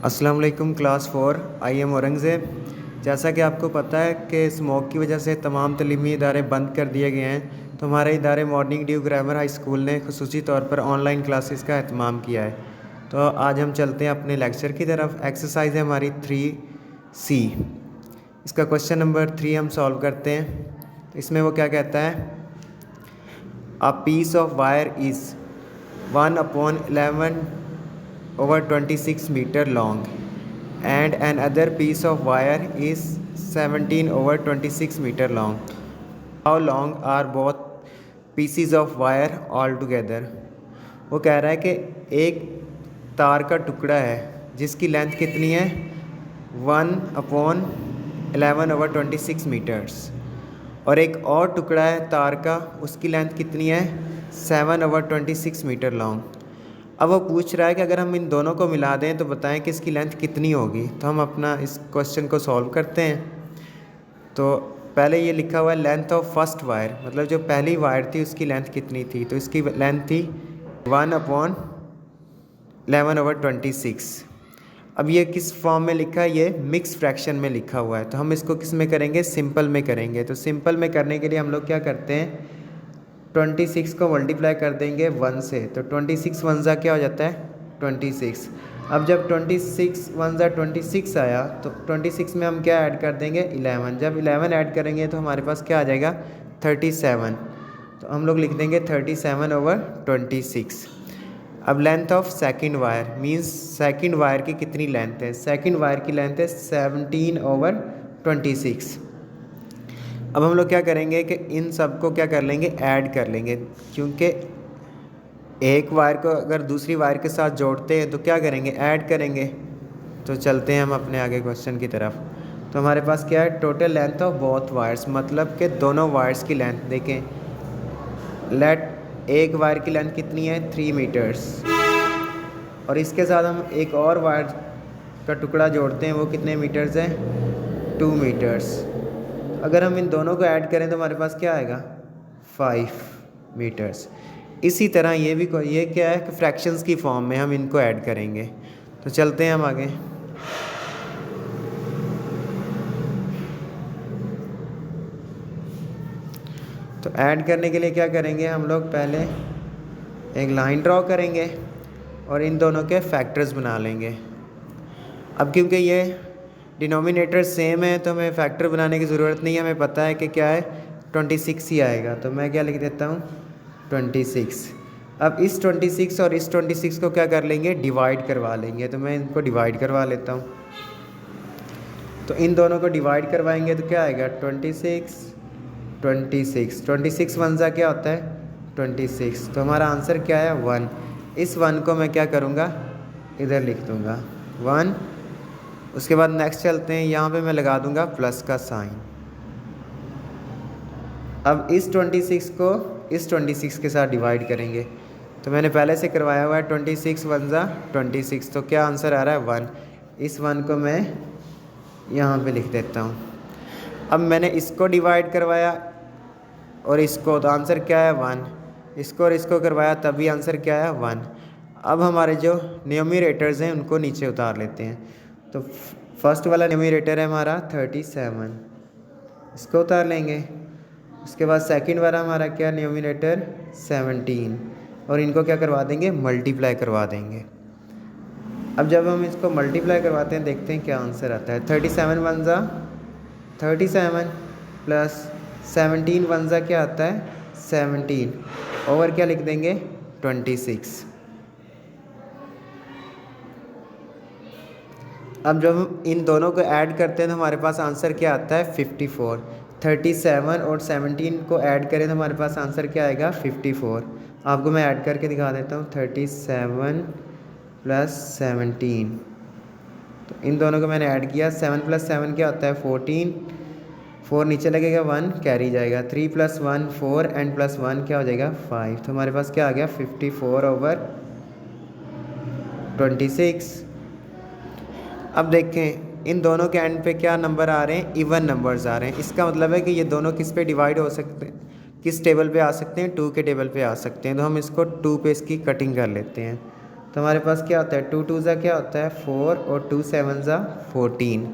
अस्सलाम वालेकुम class 4 I am Aurangzeb. जैसा कि आपको पता है कि स्मोक की वजह से तमाम तलीमी इदारे बंद कर दिए गए हैं, तो हमारे इदारे morning due grammar high school ने खसूसी तौर पर ऑनलाइन क्लासेस का एहतमाम किया है। तो आज हम चलते हैं अपने लेक्चर की तरफ। एक्सरसाइज है हमारी 3C। इसका क्वेश्चन नंबर 3 हम सॉल्व करते हैं। इसमें वो क्या कहता है, a piece of wire is 1/11/26 meter long and another piece of wire is 17/26 meter long. How long are both pieces of wire altogether? वो कह रहा है कि एक तार का टुकड़ा है जिसकी लेंथ कितनी है 1/11/26 मीटर्स, और एक और टुकड़ा है तार का, उसकी लेंथ कितनी है 7/26 मीटर लॉन्ग। अब वो पूछ रहा है कि अगर हम इन दोनों को मिला दें तो बताएं कि इसकी लेंथ कितनी होगी। तो हम अपना इस क्वेश्चन को सॉल्व करते हैं। तो पहले ये लिखा हुआ है लेंथ ऑफ फर्स्ट वायर, मतलब जो पहली वायर थी उसकी लेंथ कितनी थी, तो इसकी लेंथ थी 1/11/26। अब ये किस फॉर्म में लिखा है, ये मिक्स फ्रैक्शन में लिखा हुआ है। तो हम इसको किस में करेंगे, सिंपल में करेंगे। तो सिंपल में करने के लिए हम लोग क्या करते हैं, 26 को मल्टीप्लाई कर देंगे 1 से, तो 26 1 जा क्या हो जाता है 26। अब जब 26 1 जा 26 आया तो 26 में हम क्या ऐड कर देंगे 11। जब 11 ऐड करेंगे तो हमारे पास क्या आ जाएगा 37। तो हम लोग लिख देंगे 37/26। अब length of second wire means second wire की कितनी लेंथ है, सेकंड वायर की लेंथ है 17/26। अब हम लोग क्या करेंगे कि इन सब को क्या कर लेंगे, ऐड कर लेंगे, क्योंकि एक वायर को अगर दूसरी वायर के साथ जोड़ते हैं तो क्या करेंगे, ऐड करेंगे। तो चलते हैं हम अपने आगे क्वेश्चन की तरफ। तो हमारे पास क्या है, total length of both wires, मतलब कि दोनों वायर्स की लेंथ देखें। एक वायर की लेंथ कितनी है 3 मीटर्स, और इसके साथ हम एक और वायर का टुकड़ा जोड़ते हैं, वो कितने मीटर्स है 2 मीटर्स। अगर हम इन दोनों को ऐड करें तो हमारे पास क्या आएगा 5 मीटर्स। इसी तरह ये क्या है कि फ्रैक्शंस की फॉर्म में हम इनको ऐड करेंगे। तो चलते हैं हम आगे। तो ऐड करने के लिए क्या करेंगे, हम लोग पहले एक लाइन ड्रॉ करेंगे और इन दोनों के फैक्टर्स बना लेंगे। अब क्योंकि ये डिनोमिनेटर सेम है तो हमें फैक्टर बनाने की ज़रूरत नहीं है, हमें पता है कि क्या है 26 ही आएगा। तो मैं क्या लिख देता हूँ 26। अब इस 26 और इस 26 को क्या कर लेंगे, डिवाइड करवा लेंगे। तो मैं इनको डिवाइड करवा लेता हूँ। तो इन दोनों को डिवाइड करवाएंगे तो क्या आएगा 26 26 26 1 जा क्या होता है 26। तो हमारा आंसर क्या है 1। इस 1 को मैं क्या करूँगा, इधर लिख दूँगा 1। उसके बाद नेक्स्ट चलते हैं, यहाँ पे मैं लगा दूंगा प्लस का साइन। अब इस 26 को इस 26 के साथ डिवाइड करेंगे। तो मैंने पहले से करवाया हुआ है 26 1 जा 26, तो क्या आंसर आ रहा है 1। इस 1 को मैं यहाँ पे लिख देता हूँ। अब मैंने इसको डिवाइड करवाया और इसको, तो आंसर क्या है 1। इसको और इसको करवाया तभी आंसर क्या है 1। अब हमारे जो न्यूमरेटर्स हैं उनको नीचे उतार लेते हैं। तो फर्स्ट वाला न्यूमरेटर है हमारा 37, इसको उतार लेंगे। उसके बाद सेकंड वाला हमारा क्या न्यूमरेटर 17, और इनको क्या करवा देंगे मल्टीप्लाई करवा देंगे। अब जब हम इसको मल्टीप्लाई करवाते हैं देखते हैं क्या आंसर आता है। 37 1 जा 37 प्लस 17 1 जा क्या आता है 17, ओवर क्या लिख देंगे 26। अब जब हम इन दोनों को ऐड करते हैं तो हमारे पास आंसर क्या आता है 54। 37 और 17 को ऐड करें तो हमारे पास आंसर क्या आएगा 54। आपको मैं ऐड करके दिखा देता हूँ 37 प्लस 17। तो इन दोनों को मैंने ऐड किया, 7 + 7 क्या होता है 14, 4 नीचे लगेगा 1 कैरी जाएगा, 3 + 1 4 एंड प्लस 1 क्या हो जाएगा 5। तो हमारे पास क्या आ गया 54/26। अब देखें इन दोनों के एंड पे क्या नंबर आ रहे हैं, इवन नंबर्स आ रहे हैं। इसका मतलब है कि ये दोनों किस पे डिवाइड हो सकते हैं, किस टेबल पे आ सकते हैं 2 के टेबल पे आ सकते हैं। तो हम इसको 2 पे इसकी कटिंग कर लेते हैं। तो हमारे पास क्या होता है, 2 2 ज़ा क्या होता है 4 और 2 7 ज़ा 14।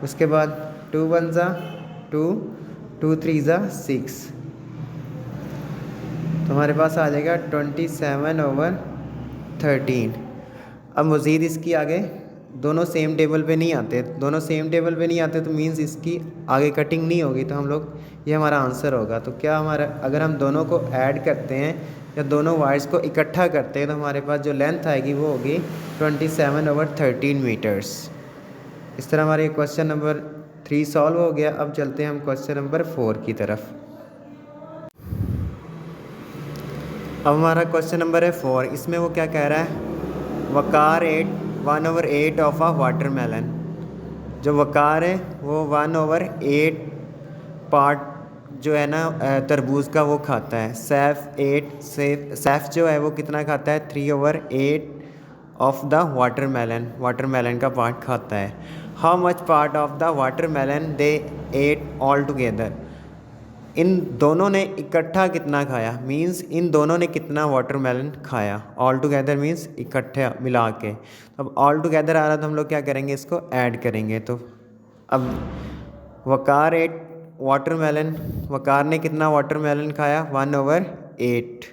उसके बाद 2 1 ज़ा 2, 2 3 ज़ा 6, तो हमारे पास आ जाएगा 27/13। अब मज़ीद इसकी आगे दोनों सेम टेबल पे नहीं आते, दोनों सेम टेबल पे नहीं आते तो मींस इसकी आगे कटिंग नहीं होगी, तो हम लोग ये हमारा आंसर होगा। तो क्या हमारा, अगर हम दोनों को ऐड करते हैं या दोनों वायर्स को इकट्ठा करते हैं तो हमारे पास जो लेंथ आएगी वो होगी 27/13 मीटर्स। इस तरह हमारे क्वेश्चन नंबर 3 सॉल्व हो गया। अब चलते हैं हम क्वेश्चन नंबर 4 की तरफ। अब हमारा क्वेश्चन नंबर है 4। इसमें वो क्या कह रहा है, वकार 1/8 ऑफ अ वाटरमेलन। जो वकार है वो 1/8 पार्ट जो है ना तरबूज का वो खाता है। सैफ जो है वो कितना खाता है, 3/8 ऑफ द वाटरमेलन का पार्ट खाता है। How much part of the watermelon they ate all together. इन दोनों ने इकट्ठा कितना खाया, मींस इन दोनों ने कितना वाटरमेलन खाया। ऑल टुगेदर मींस इकट्ठे मिला के। अब ऑल टुगेदर आ रहा तो हम लोग क्या करेंगे, इसको ऐड करेंगे। तो अब वकार 8 वाटरमेलन, वकार ने कितना वाटरमेलन खाया 1/8।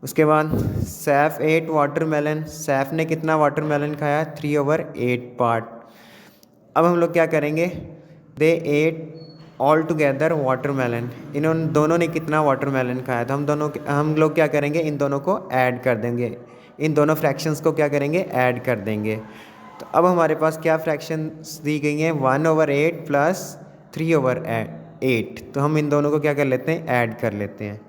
उसके बाद सैफ 8 वाटरमेलन, सैफ ने कितना वाटरमेलन खाया 3/8 पार्ट। अब हम लोग क्या करेंगे, दे एट ऑल टुगेदर वाटरमेलन, इन्होंने दोनों ने कितना वाटरमेलन खाया। तो हम लोग क्या करेंगे, इन दोनों को ऐड कर देंगे, इन दोनों फ्रैक्शंस को क्या करेंगे, ऐड कर देंगे। तो अब हमारे पास क्या फ्रैक्शंस दी गई हैं, 1/8 प्लस 3/8। तो हम इन दोनों को क्या कर लेते हैं, ऐड कर लेते हैं।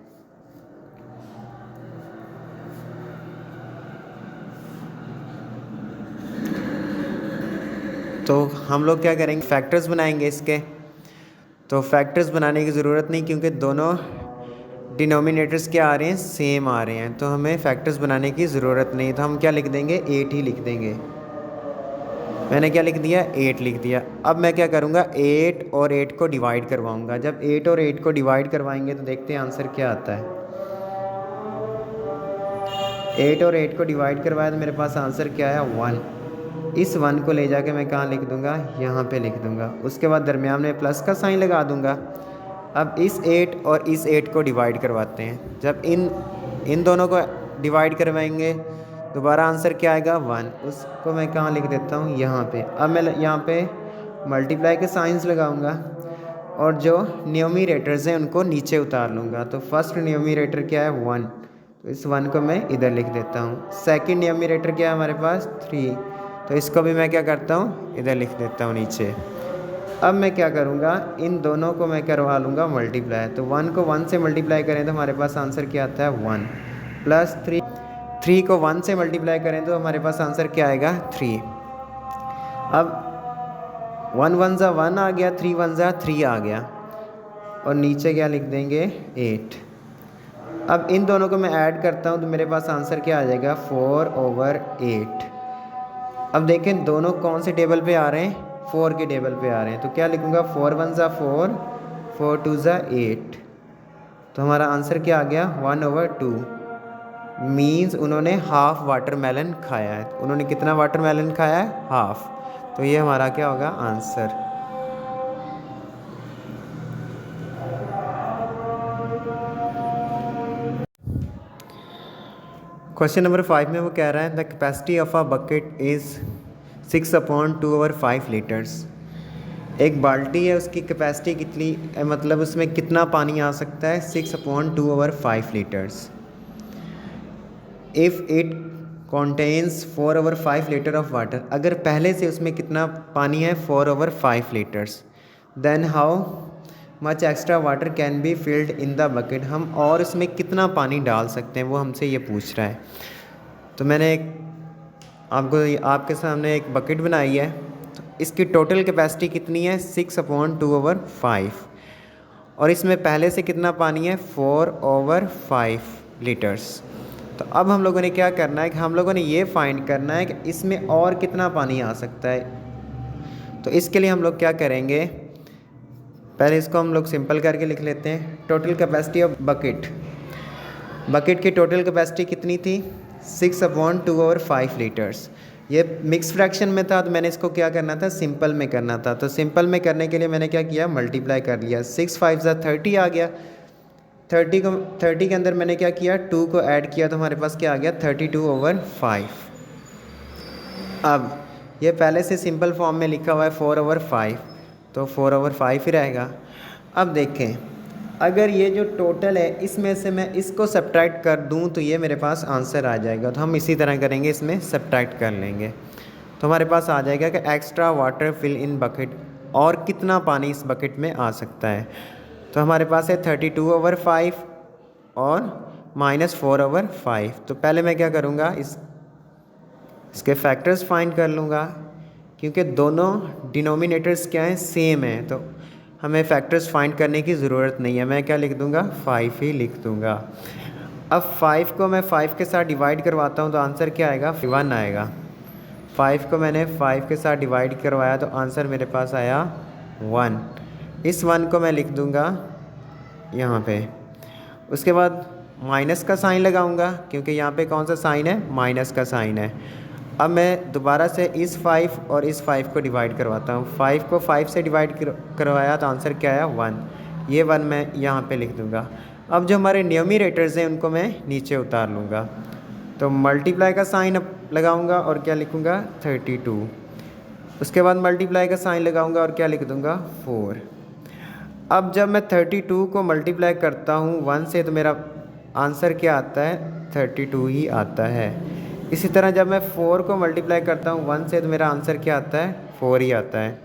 तो हम लोग क्या करेंगे, फैक्टर्स बनाएंगे इसके। तो फैक्टर्स बनाने की ज़रूरत नहीं, क्योंकि दोनों डिनोमिनेटर्स क्या आ रहे हैं, सेम आ रहे हैं, तो हमें फैक्टर्स बनाने की ज़रूरत नहीं। तो हम क्या लिख देंगे, 8 ही लिख देंगे। मैंने क्या लिख दिया, 8 लिख दिया। अब मैं क्या करूँगा, 8 और 8 को डिवाइड करवाऊँगा। जब 8 और 8 को डिवाइड करवाएंगे तो देखते हैं आंसर क्या आता है। 8 और 8 को डिवाइड करवाया तो मेरे पास आंसर क्या है, 1। इस 1 को ले जाके मैं कहाँ लिख दूँगा, यहाँ पे लिख दूँगा। उसके बाद दरमियान में प्लस का साइन लगा दूँगा। अब इस 8 और इस 8 को डिवाइड करवाते हैं। जब इन दोनों को डिवाइड करवाएंगे दोबारा आंसर क्या आएगा, 1। उसको मैं कहाँ लिख देता हूँ, यहाँ पे। अब मैं यहाँ पे मल्टीप्लाई के साइंस लगाऊँगा और जो न्यूमरेटर्स हैं उनको नीचे उतार लूँगा। तो फर्स्ट न्यूमरेटर क्या है, 1, तो इस 1 को मैं इधर लिख देता हूँ। सेकंड न्यूमरेटर क्या है हमारे पास, 3, तो इसको भी मैं क्या करता हूँ, इधर लिख देता हूँ नीचे। अब मैं क्या करूँगा, इन दोनों को मैं करवा लूँगा मल्टीप्लाई। तो 1 को 1 से मल्टीप्लाई करें तो हमारे पास आंसर क्या आता है, 1 प्लस 3 को 1 से मल्टीप्लाई करें तो हमारे पास आंसर क्या आएगा, 3। अब 1 1 ज़ा 1 आ गया, 3 1 ज़ा 3 आ गया, और नीचे क्या लिख देंगे, 8। अब इन दोनों को मैं ऐड करता हूँ तो मेरे पास आंसर क्या आ जाएगा, 4/8। अब देखें दोनों कौन से टेबल पे आ रहे हैं, 4 के टेबल पे आ रहे हैं। तो क्या लिखूँगा, 4 1 ज़ा 4, 4 2 ज़ा 8। तो हमारा आंसर क्या आ गया, 1/2। मीन्स उन्होंने हाफ वाटरमेलन खाया है। उन्होंने कितना वाटरमेलन खाया है, हाफ। तो ये हमारा क्या होगा, आंसर। क्वेश्चन नंबर 5 में वो कह रहा है, the capacity of a bucket is 6/2/5 litres. एक बाल्टी है, उसकी कैपेसिटी कितनी, मतलब उसमें कितना पानी आ सकता है, 6/2/5 litres. If it contains 4/5 litre of water, अगर पहले से उसमें कितना पानी है, 4/5 litres, then how much extra water can be filled in the bucket. हम और उसमें कितना पानी डाल सकते हैं, वो हमसे ये पूछ रहा है। तो मैंने आपके सामने एक बकेट बनाई है। तो इसकी टोटल कैपेसिटी कितनी है, 6/2/5, और इसमें पहले से कितना पानी है, 4/5 लीटर्स। तो अब हम लोगों ने क्या करना है कि हम लोगों ने ये फाइंड करना है कि इसमें और कितना पानी आ सकता है। तो इसके लिए हम लोग क्या करेंगे, पहले इसको हम लोग सिंपल करके लिख लेते हैं। टोटल कैपेसिटी ऑफ बकेट की टोटल कैपेसिटी कितनी थी, 6/2/5 लीटर्स। ये मिक्स फ्रैक्शन में था तो मैंने इसको क्या करना था, सिंपल में करना था। तो सिंपल में करने के लिए मैंने क्या किया, मल्टीप्लाई कर लिया। 6 5 30 आ गया। 30 के अंदर मैंने क्या किया, 2 को ऐड किया तो हमारे पास क्या आ गया, 32/5। अब ये पहले से सिंपल फॉर्म में लिखा हुआ है 4/5, तो 4/5 ही रहेगा। अब देखें, अगर ये जो टोटल है इसमें से मैं इसको सब्ट्रैक्ट कर दूं तो ये मेरे पास आंसर आ जाएगा। तो हम इसी तरह करेंगे, इसमें सब्ट्रैक्ट कर लेंगे तो हमारे पास आ जाएगा कि extra water fill in bucket, और कितना पानी इस बकेट में आ सकता है। तो हमारे पास है 32/5 और -4/5। तो पहले मैं क्या करूँगा, इसके फैक्टर्स फाइंड कर लूँगा, क्योंकि दोनों डिनोमिनेटर्स क्या हैं, सेम हैं, तो हमें फैक्टर्स फाइंड करने की ज़रूरत नहीं है। मैं क्या लिख दूँगा, 5 ही लिख दूँगा। अब 5 को मैं 5 के साथ डिवाइड करवाता हूँ तो आंसर क्या आएगा, 1 आएगा। 5 को मैंने 5 के साथ डिवाइड करवाया तो आंसर मेरे पास आया 1। इस 1 को मैं लिख दूँगा यहाँ पे। उसके बाद माइनस का साइन लगाऊंगा, क्योंकि यहाँ पे कौन सा साइन है, माइनस का साइन है। अब मैं दोबारा से इस 5 और इस 5 को डिवाइड करवाता हूँ। 5 को 5 से डिवाइड करवाया तो आंसर क्या आया, 1। ये 1 मैं यहाँ पे लिख दूँगा। अब जो हमारे न्यूमरेटर्स हैं उनको मैं नीचे उतार लूँगा। तो मल्टीप्लाई का साइन लगाऊँगा और क्या लिखूँगा, 32। उसके बाद मल्टीप्लाई का साइन लगाऊँगा और क्या लिख दूँगा, 4। अब जब मैं 32 को मल्टीप्लाई करता हूँ 1 से तो मेरा आंसर क्या आता है, 32 ही आता है। इसी तरह जब मैं 4 को मल्टीप्लाई करता हूँ 1 से तो मेरा आंसर क्या आता है, 4 ही आता है।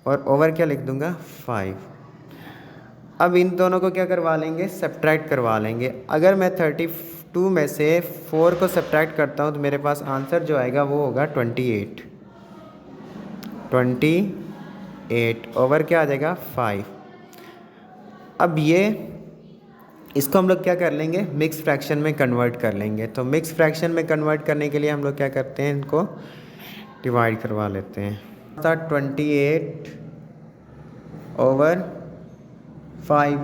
और ओवर क्या लिख दूँगा, 5। अब इन दोनों को क्या करवा लेंगे, सब्ट्रैक्ट करवा लेंगे। अगर मैं 32 में से 4 को सब्ट्रैक्ट करता हूँ तो मेरे पास आंसर जो आएगा वो होगा 28। ओवर क्या आ जाएगा, 5। अब इसको हम लोग क्या कर लेंगे, मिक्स फ्रैक्शन में कन्वर्ट कर लेंगे। तो मिक्स फ्रैक्शन में कन्वर्ट करने के लिए हम लोग क्या करते हैं, इनको डिवाइड करवा लेते हैं। 28/5,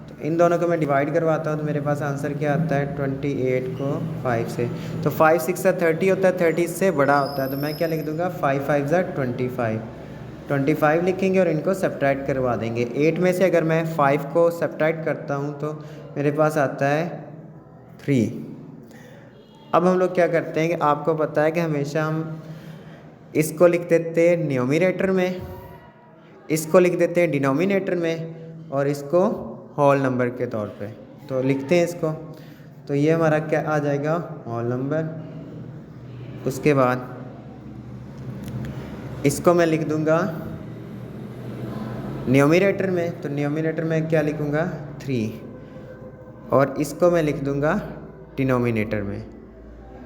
तो इन दोनों को मैं डिवाइड करवाता हूँ तो मेरे पास आंसर क्या आता है, 28 को 5 से। तो 5 6 30 होता है, 30 से बड़ा होता है, तो मैं क्या लिख दूँगा, 5 5 25। 25 लिखेंगे और इनको सब्ट्रैक्ट करवा देंगे। 8 में से अगर मैं 5 को सब्ट्रैक्ट करता हूँ तो मेरे पास आता है 3। अब हम लोग क्या करते हैं कि आपको पता है कि हमेशा हम इसको लिख देते हैं न्यूमरेटर में, इसको लिख देते हैं डिनोमिनेटर में, और इसको होल नंबर के तौर पे तो लिखते हैं इसको। तो ये हमारा क्या आ जाएगा, होल नंबर। उसके बाद इसको मैं लिख दूंगा न्यूमरेटर में, तो न्यूमरेटर में क्या लिखूंगा, 3, और इसको मैं लिख दूंगा डिनोमिनेटर में,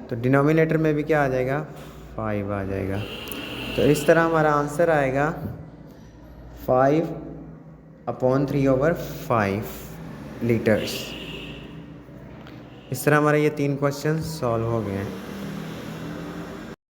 तो डिनोमिनेटर में भी क्या आ जाएगा, 5 आ जाएगा। तो इस तरह हमारा आंसर आएगा 5/3/5 लीटर्स। इस तरह हमारे ये 3 क्वेश्चन सॉल्व हो गए हैं।